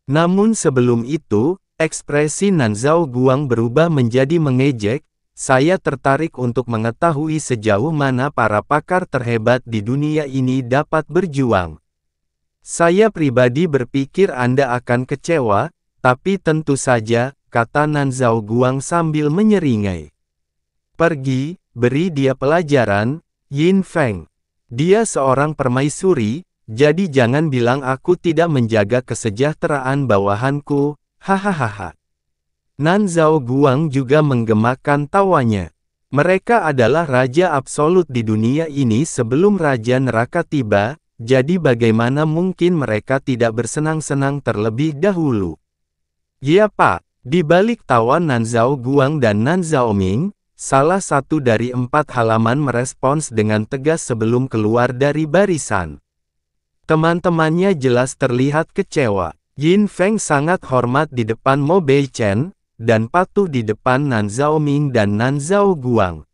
Namun sebelum itu, ekspresi Nan Zhao Guang berubah menjadi mengejek. Saya tertarik untuk mengetahui sejauh mana para pakar terhebat di dunia ini dapat berjuang. Saya pribadi berpikir Anda akan kecewa, tapi tentu saja, kata Nan Zhao Guang sambil menyeringai. Pergi, beri dia pelajaran, Yin Feng. Dia seorang permaisuri, jadi jangan bilang aku tidak menjaga kesejahteraan bawahanku, hahaha. Nan Zhao Guang juga menggemakan tawanya. Mereka adalah raja absolut di dunia ini sebelum Raja Neraka tiba, jadi bagaimana mungkin mereka tidak bersenang-senang terlebih dahulu? Ya Pak, di balik tawa Nan Zhao Guang dan Nan Zhaoming, salah satu dari 4 halaman merespons dengan tegas sebelum keluar dari barisan. Teman-temannya jelas terlihat kecewa. Yin Feng sangat hormat di depan Mo Beichen, dan patuh di depan Nan Zhaoming dan Nan Zhao Guang.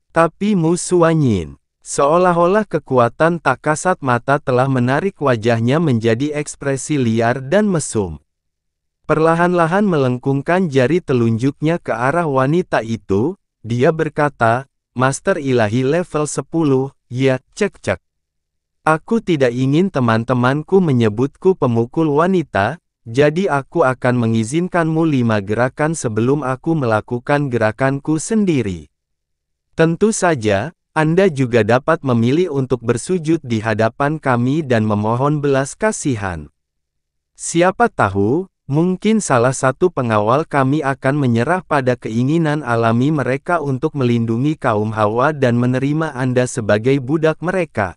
Tapi Mu Xuanyin, seolah-olah kekuatan tak kasat mata telah menarik wajahnya menjadi ekspresi liar dan mesum. Perlahan-lahan melengkungkan jari telunjuknya ke arah wanita itu, dia berkata, Master Ilahi level 10, ya, cek-cek. Aku tidak ingin teman-temanku menyebutku pemukul wanita, jadi aku akan mengizinkanmu 5 gerakan sebelum aku melakukan gerakanku sendiri. Tentu saja, Anda juga dapat memilih untuk bersujud di hadapan kami dan memohon belas kasihan. Siapa tahu, mungkin salah satu pengawal kami akan menyerah pada keinginan alami mereka untuk melindungi kaum Hawa dan menerima Anda sebagai budak mereka.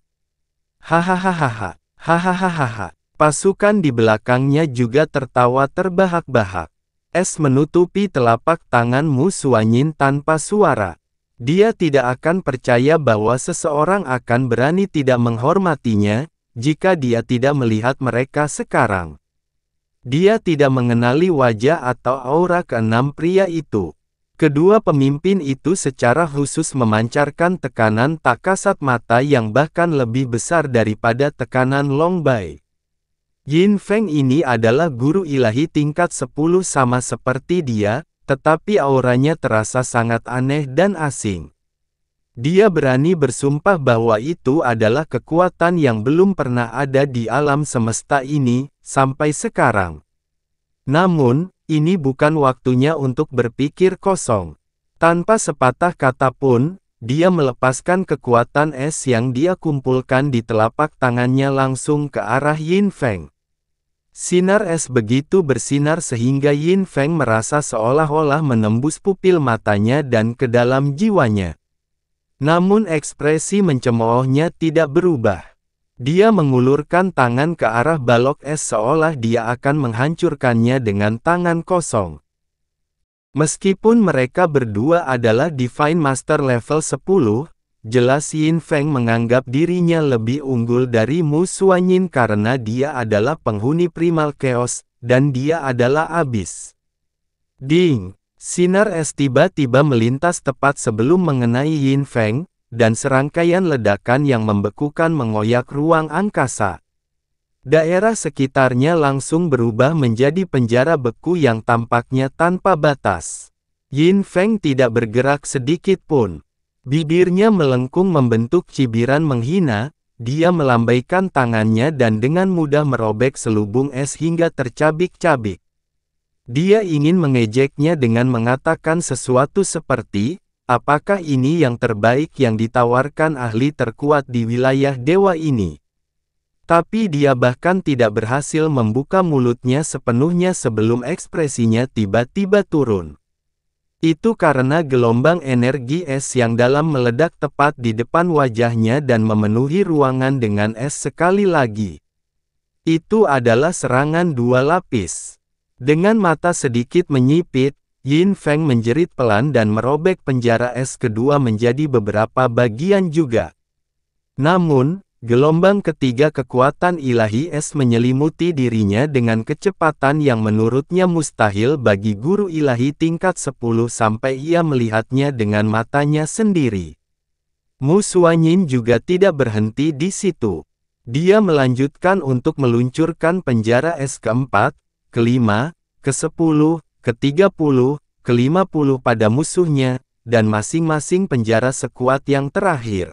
Hahaha, hahaha. Pasukan di belakangnya juga tertawa terbahak-bahak. Es menutupi telapak tangan Mu Xuanyin tanpa suara. Dia tidak akan percaya bahwa seseorang akan berani tidak menghormatinya, jika dia tidak melihat mereka sekarang. Dia tidak mengenali wajah atau aura keenam pria itu. Kedua pemimpin itu secara khusus memancarkan tekanan tak kasat mata yang bahkan lebih besar daripada tekanan Long Bai. Yin Feng ini adalah guru ilahi tingkat 10 sama seperti dia, tetapi auranya terasa sangat aneh dan asing. Dia berani bersumpah bahwa itu adalah kekuatan yang belum pernah ada di alam semesta ini, sampai sekarang. Namun, ini bukan waktunya untuk berpikir kosong. Tanpa sepatah kata pun, dia melepaskan kekuatan es yang dia kumpulkan di telapak tangannya langsung ke arah Yin Feng. Sinar es begitu bersinar sehingga Yin Feng merasa seolah-olah menembus pupil matanya dan ke dalam jiwanya. Namun ekspresi mencemoohnya tidak berubah. Dia mengulurkan tangan ke arah balok es seolah dia akan menghancurkannya dengan tangan kosong. Meskipun mereka berdua adalah Divine Master level 10, jelas Yin Feng menganggap dirinya lebih unggul dari Mu Xuanyin karena dia adalah penghuni primal chaos, dan dia adalah abis. Ding! Sinar es tiba-tiba melintas tepat sebelum mengenai Yin Feng, dan serangkaian ledakan yang membekukan mengoyak ruang angkasa. Daerah sekitarnya langsung berubah menjadi penjara beku yang tampaknya tanpa batas. Yin Feng tidak bergerak sedikit pun. Bibirnya melengkung membentuk cibiran menghina, dia melambaikan tangannya dan dengan mudah merobek selubung es hingga tercabik-cabik. Dia ingin mengejeknya dengan mengatakan sesuatu seperti, apakah ini yang terbaik yang ditawarkan ahli terkuat di wilayah dewa ini? Tapi dia bahkan tidak berhasil membuka mulutnya sepenuhnya sebelum ekspresinya tiba-tiba turun. Itu karena gelombang energi es yang dalam meledak tepat di depan wajahnya dan memenuhi ruangan dengan es sekali lagi. Itu adalah serangan dua lapis. Dengan mata sedikit menyipit, Yin Feng menjerit pelan dan merobek penjara es kedua menjadi beberapa bagian juga. Namun, gelombang ketiga kekuatan ilahi es menyelimuti dirinya dengan kecepatan yang menurutnya mustahil bagi guru ilahi tingkat 10 sampai ia melihatnya dengan matanya sendiri. Mu Xuanyin juga tidak berhenti di situ. Dia melanjutkan untuk meluncurkan penjara es keempat, kelima, ke-10, ke-30, ke-50 pada musuhnya, dan masing-masing penjara sekuat yang terakhir.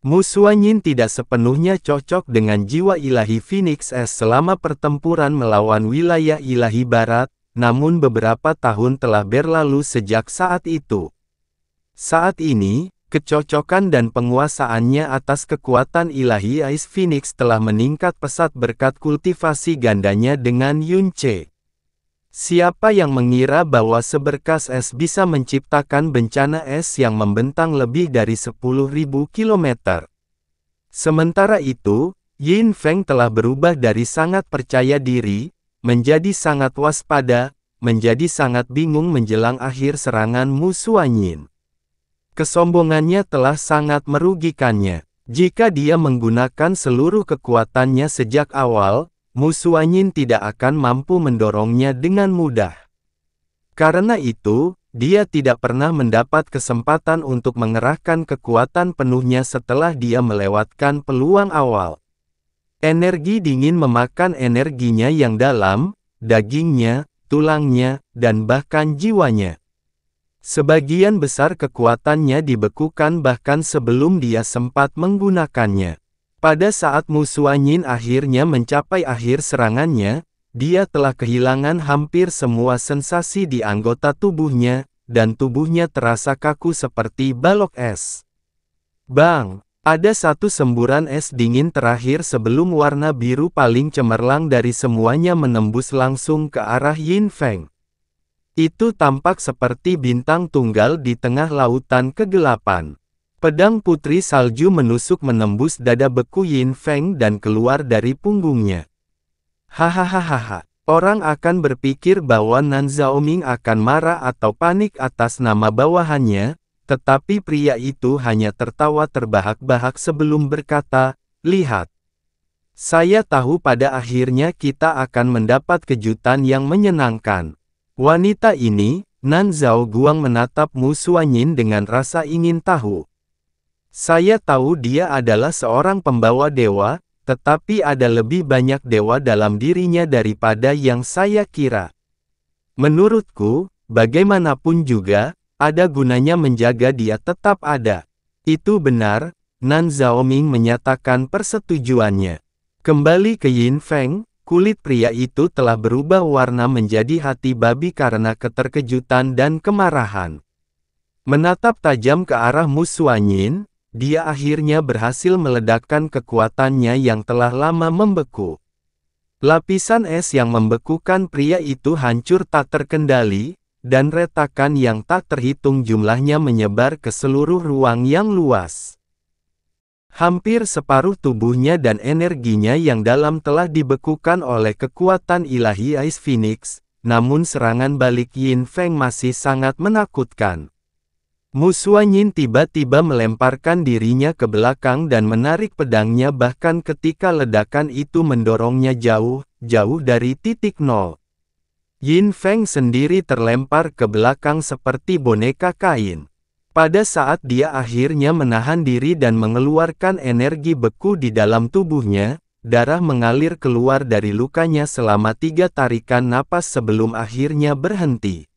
Mu Xuanyin tidak sepenuhnya cocok dengan jiwa ilahi Phoenix Es selama pertempuran melawan wilayah ilahi barat, namun beberapa tahun telah berlalu sejak saat itu. Saat ini, kecocokan dan penguasaannya atas kekuatan ilahi Ice Phoenix telah meningkat pesat berkat kultivasi gandanya dengan Yun Ce. Siapa yang mengira bahwa seberkas es bisa menciptakan bencana es yang membentang lebih dari 10.000 kilometer. Sementara itu, Yin Feng telah berubah dari sangat percaya diri, menjadi sangat waspada, menjadi sangat bingung menjelang akhir serangan Mu Xuanyin. Kesombongannya telah sangat merugikannya. Jika dia menggunakan seluruh kekuatannya sejak awal, Mu Xuanyin tidak akan mampu mendorongnya dengan mudah. Karena itu, dia tidak pernah mendapat kesempatan untuk mengerahkan kekuatan penuhnya setelah dia melewatkan peluang awal. Energi dingin memakan energinya yang dalam, dagingnya, tulangnya, dan bahkan jiwanya. Sebagian besar kekuatannya dibekukan bahkan sebelum dia sempat menggunakannya. Pada saat Mu Xuanyin akhirnya mencapai akhir serangannya, dia telah kehilangan hampir semua sensasi di anggota tubuhnya, dan tubuhnya terasa kaku seperti balok es. Bang! Ada satu semburan es dingin terakhir sebelum warna biru paling cemerlang dari semuanya menembus langsung ke arah Yin Feng. Itu tampak seperti bintang tunggal di tengah lautan kegelapan. Pedang putri salju menusuk menembus dada beku Yin Feng dan keluar dari punggungnya. Hahaha, orang akan berpikir bahwa Nan Zhaoming akan marah atau panik atas nama bawahannya, tetapi pria itu hanya tertawa terbahak-bahak sebelum berkata, "Lihat. Saya tahu pada akhirnya kita akan mendapat kejutan yang menyenangkan." Wanita ini, Nan Zhao Guang menatap Mu Xuanyin dengan rasa ingin tahu. Saya tahu dia adalah seorang pembawa dewa, tetapi ada lebih banyak dewa dalam dirinya daripada yang saya kira. Menurutku, bagaimanapun juga, ada gunanya menjaga dia tetap ada. Itu benar, Nan Zhaoming menyatakan persetujuannya. Kembali ke Yin Feng, kulit pria itu telah berubah warna menjadi hati babi karena keterkejutan dan kemarahan. Menatap tajam ke arah Mu Xuanyin, dia akhirnya berhasil meledakkan kekuatannya yang telah lama membeku. Lapisan es yang membekukan pria itu hancur tak terkendali, dan retakan yang tak terhitung jumlahnya menyebar ke seluruh ruang yang luas. Hampir separuh tubuhnya dan energinya yang dalam telah dibekukan oleh kekuatan ilahi Ice Phoenix, namun serangan balik Yin Feng masih sangat menakutkan. Mu Xuanyin tiba-tiba melemparkan dirinya ke belakang dan menarik pedangnya bahkan ketika ledakan itu mendorongnya jauh dari titik nol. Yin Feng sendiri terlempar ke belakang seperti boneka kain. Pada saat dia akhirnya menahan diri dan mengeluarkan energi beku di dalam tubuhnya, darah mengalir keluar dari lukanya selama 3 tarikan napas sebelum akhirnya berhenti.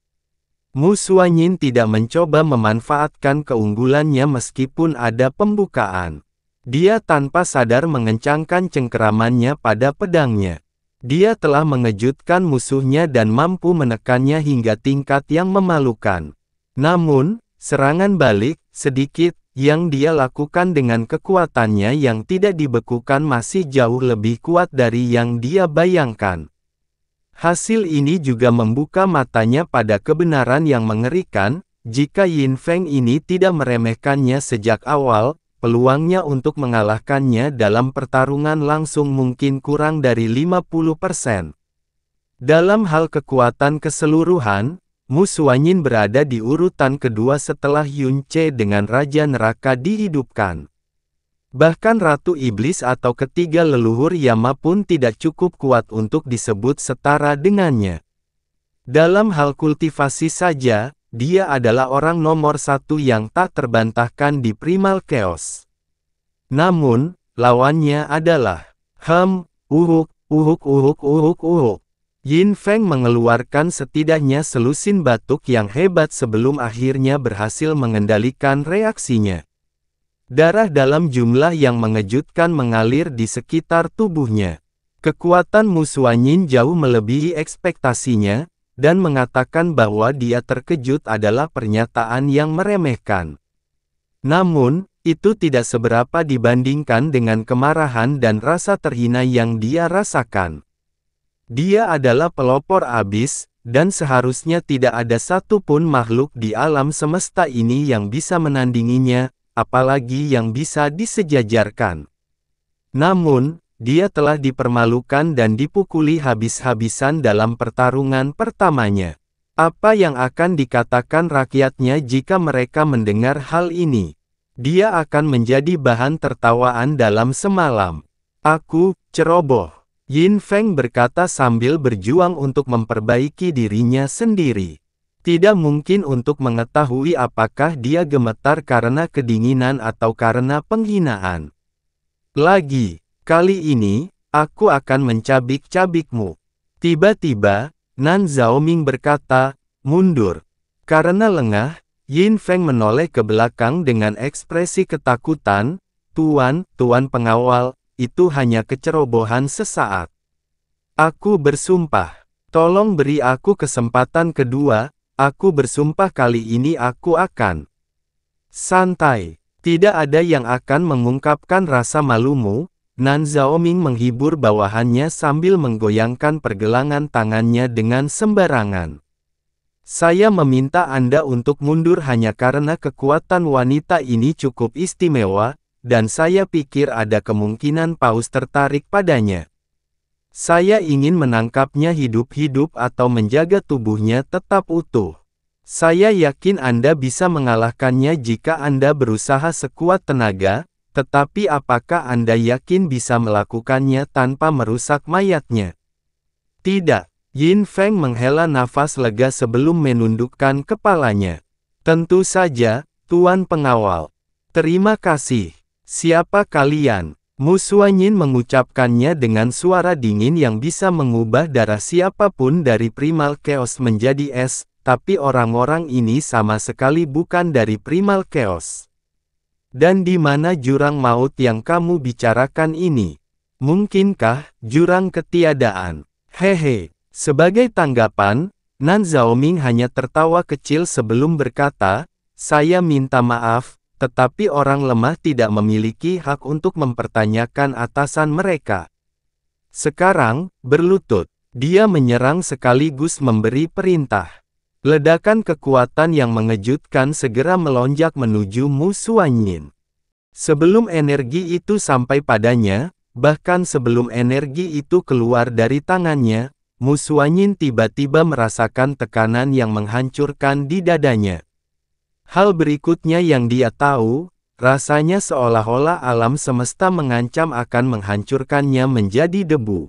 Mu Xuanyin tidak mencoba memanfaatkan keunggulannya meskipun ada pembukaan. Dia tanpa sadar mengencangkan cengkeramannya pada pedangnya. Dia telah mengejutkan musuhnya dan mampu menekannya hingga tingkat yang memalukan. Namun, serangan balik, sedikit, yang dia lakukan dengan kekuatannya yang tidak dibekukan masih jauh lebih kuat dari yang dia bayangkan. Hasil ini juga membuka matanya pada kebenaran yang mengerikan, jika Yin Feng ini tidak meremehkannya sejak awal, peluangnya untuk mengalahkannya dalam pertarungan langsung mungkin kurang dari 50%. Dalam hal kekuatan keseluruhan, Mu Xuanyin berada di urutan kedua setelah Yun Ce dengan Raja Neraka dihidupkan. Bahkan Ratu Iblis atau ketiga leluhur Yama pun tidak cukup kuat untuk disebut setara dengannya. Dalam hal kultivasi saja, dia adalah orang nomor satu yang tak terbantahkan di Primal Chaos. Namun, lawannya adalah uhuk. Yin Feng mengeluarkan setidaknya selusin batuk yang hebat sebelum akhirnya berhasil mengendalikan reaksinya. Darah dalam jumlah yang mengejutkan mengalir di sekitar tubuhnya. Kekuatan Mu Xuanyin jauh melebihi ekspektasinya, dan mengatakan bahwa dia terkejut adalah pernyataan yang meremehkan. Namun, itu tidak seberapa dibandingkan dengan kemarahan dan rasa terhina yang dia rasakan. Dia adalah pelopor abis, dan seharusnya tidak ada satupun makhluk di alam semesta ini yang bisa menandinginya, apalagi yang bisa disejajarkan. Namun, dia telah dipermalukan dan dipukuli habis-habisan dalam pertarungan pertamanya. Apa yang akan dikatakan rakyatnya jika mereka mendengar hal ini? Dia akan menjadi bahan tertawaan dalam semalam. Aku, ceroboh. Yin Feng berkata sambil berjuang untuk memperbaiki dirinya sendiri. Tidak mungkin untuk mengetahui apakah dia gemetar karena kedinginan atau karena penghinaan. Lagi, kali ini, aku akan mencabik-cabikmu. Tiba-tiba, Nan Zhaoming berkata, mundur. Karena lengah, Yin Feng menoleh ke belakang dengan ekspresi ketakutan, Tuan pengawal, itu hanya kecerobohan sesaat. Aku bersumpah, tolong beri aku kesempatan kedua, aku bersumpah kali ini aku akan. Santai, tidak ada yang akan mengungkapkan rasa malumu, Nan Zhaoming menghibur bawahannya sambil menggoyangkan pergelangan tangannya dengan sembarangan. Saya meminta Anda untuk mundur hanya karena kekuatan wanita ini cukup istimewa, dan saya pikir ada kemungkinan Paus tertarik padanya. Saya ingin menangkapnya hidup-hidup atau menjaga tubuhnya tetap utuh. Saya yakin Anda bisa mengalahkannya jika Anda berusaha sekuat tenaga, tetapi apakah Anda yakin bisa melakukannya tanpa merusak mayatnya? Tidak. Yin Feng menghela nafas lega sebelum menundukkan kepalanya. Tentu saja, Tuan Pengawal. Terima kasih. Siapa kalian? Mu Xuanyin mengucapkannya dengan suara dingin yang bisa mengubah darah siapapun dari Primal Chaos menjadi es, tapi orang-orang ini sama sekali bukan dari Primal Chaos. Dan di mana jurang maut yang kamu bicarakan ini? Mungkinkah jurang ketiadaan? Hehe. Sebagai tanggapan, Nan Zhaoming hanya tertawa kecil sebelum berkata, saya minta maaf, tetapi orang lemah tidak memiliki hak untuk mempertanyakan atasan mereka. Sekarang, berlutut, dia menyerang sekaligus memberi perintah. Ledakan kekuatan yang mengejutkan segera melonjak menuju Mu Xuanyin. Sebelum energi itu sampai padanya, bahkan sebelum energi itu keluar dari tangannya, Mu Xuanyin tiba-tiba merasakan tekanan yang menghancurkan di dadanya. Hal berikutnya yang dia tahu, rasanya seolah-olah alam semesta mengancam akan menghancurkannya menjadi debu.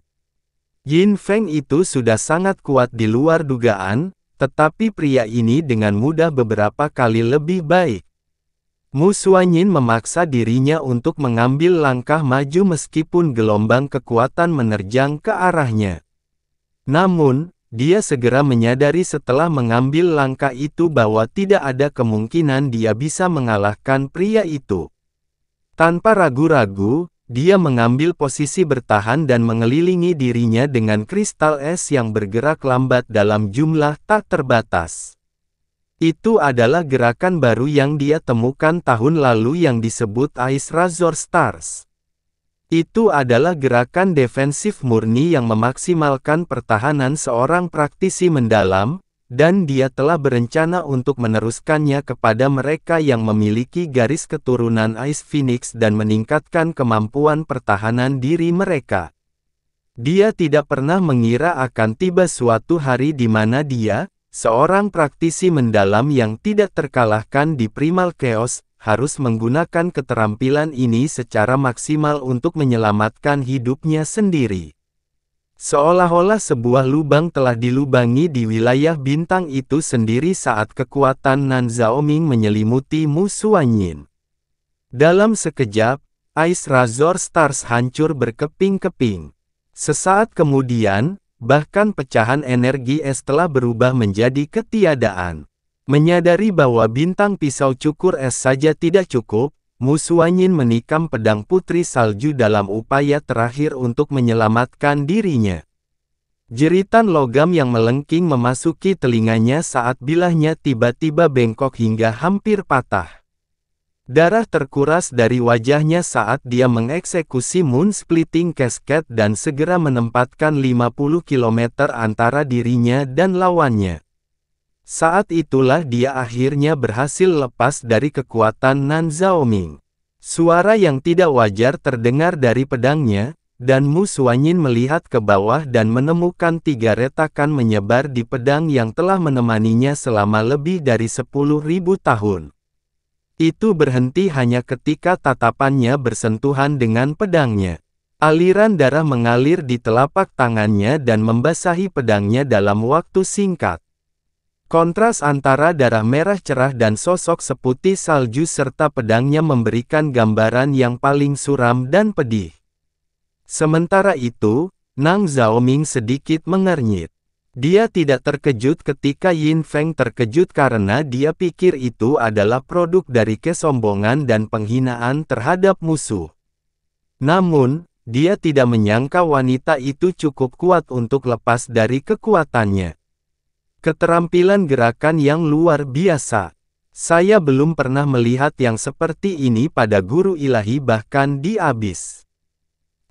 Yin Feng itu sudah sangat kuat di luar dugaan, tetapi pria ini dengan mudah beberapa kali lebih baik. Mu Xuanyin memaksa dirinya untuk mengambil langkah maju meskipun gelombang kekuatan menerjang ke arahnya. Namun, dia segera menyadari setelah mengambil langkah itu bahwa tidak ada kemungkinan dia bisa mengalahkan pria itu. Tanpa ragu-ragu, dia mengambil posisi bertahan dan mengelilingi dirinya dengan kristal es yang bergerak lambat dalam jumlah tak terbatas. Itu adalah gerakan baru yang dia temukan tahun lalu yang disebut Ice Razor Stars. Itu adalah gerakan defensif murni yang memaksimalkan pertahanan seorang praktisi mendalam, dan dia telah berencana untuk meneruskannya kepada mereka yang memiliki garis keturunan Ice Phoenix dan meningkatkan kemampuan pertahanan diri mereka. Dia tidak pernah mengira akan tiba suatu hari di mana dia, seorang praktisi mendalam yang tidak terkalahkan di Primal Chaos, harus menggunakan keterampilan ini secara maksimal untuk menyelamatkan hidupnya sendiri. Seolah-olah sebuah lubang telah dilubangi di wilayah bintang itu sendiri saat kekuatan Nan Zaoming menyelimuti Mu Suanyin. Dalam sekejap, Ice Razor Stars hancur berkeping-keping. Sesaat kemudian, bahkan pecahan energi es telah berubah menjadi ketiadaan. Menyadari bahwa bintang pisau cukur es saja tidak cukup, Mu Suanyin menikam pedang putri salju dalam upaya terakhir untuk menyelamatkan dirinya. Jeritan logam yang melengking memasuki telinganya saat bilahnya tiba-tiba bengkok hingga hampir patah. Darah terkuras dari wajahnya saat dia mengeksekusi Moon Splitting Cascade dan segera menempatkan 50 km antara dirinya dan lawannya. Saat itulah dia akhirnya berhasil lepas dari kekuatan Nan Zaoming. Suara yang tidak wajar terdengar dari pedangnya, dan Mu Suanyin melihat ke bawah dan menemukan 3 retakan menyebar di pedang yang telah menemaninya selama lebih dari 10.000 tahun. Itu berhenti hanya ketika tatapannya bersentuhan dengan pedangnya. Aliran darah mengalir di telapak tangannya dan membasahi pedangnya dalam waktu singkat. Kontras antara darah merah cerah dan sosok seputih salju serta pedangnya memberikan gambaran yang paling suram dan pedih. Sementara itu, Nang Zaoming sedikit mengernyit. Dia tidak terkejut ketika Yin Feng terkejut karena dia pikir itu adalah produk dari kesombongan dan penghinaan terhadap musuh. Namun, dia tidak menyangka wanita itu cukup kuat untuk lepas dari kekuatannya. Keterampilan gerakan yang luar biasa. Saya belum pernah melihat yang seperti ini pada guru ilahi bahkan di Abyss.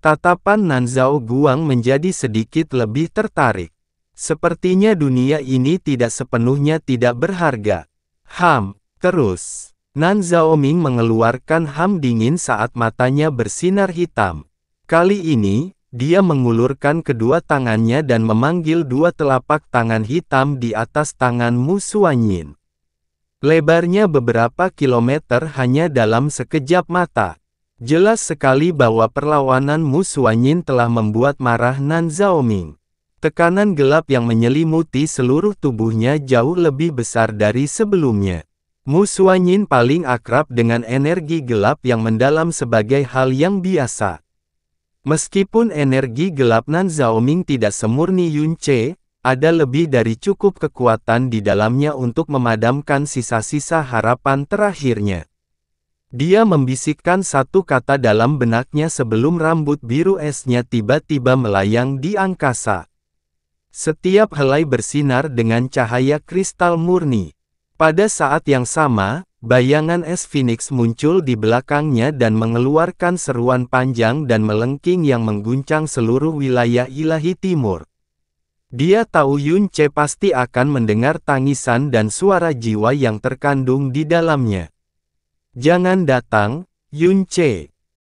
Tatapan Nan Zhao Guang menjadi sedikit lebih tertarik. Sepertinya dunia ini tidak sepenuhnya tidak berharga. Terus. Nan Zaoming mengeluarkan ham dingin saat matanya bersinar hitam. Kali ini, dia mengulurkan kedua tangannya dan memanggil 2 telapak tangan hitam di atas tangan Mu Suanyin. Lebarnya beberapa kilometer hanya dalam sekejap mata. Jelas sekali bahwa perlawanan Mu Suanyin telah membuat marah Nan Zaoming. Tekanan gelap yang menyelimuti seluruh tubuhnya jauh lebih besar dari sebelumnya. Mu Suanyin paling akrab dengan energi gelap yang mendalam sebagai hal yang biasa. Meskipun energi gelap Nan Zaoming tidak semurni Yun Ce, ada lebih dari cukup kekuatan di dalamnya untuk memadamkan sisa-sisa harapan terakhirnya. Dia membisikkan satu kata dalam benaknya sebelum rambut biru esnya tiba-tiba melayang di angkasa. Setiap helai bersinar dengan cahaya kristal murni. Pada saat yang sama, bayangan es Phoenix muncul di belakangnya dan mengeluarkan seruan panjang dan melengking yang mengguncang seluruh wilayah ilahi timur. Dia tahu Yun Ce pasti akan mendengar tangisan dan suara jiwa yang terkandung di dalamnya. Jangan datang, Yun Ce.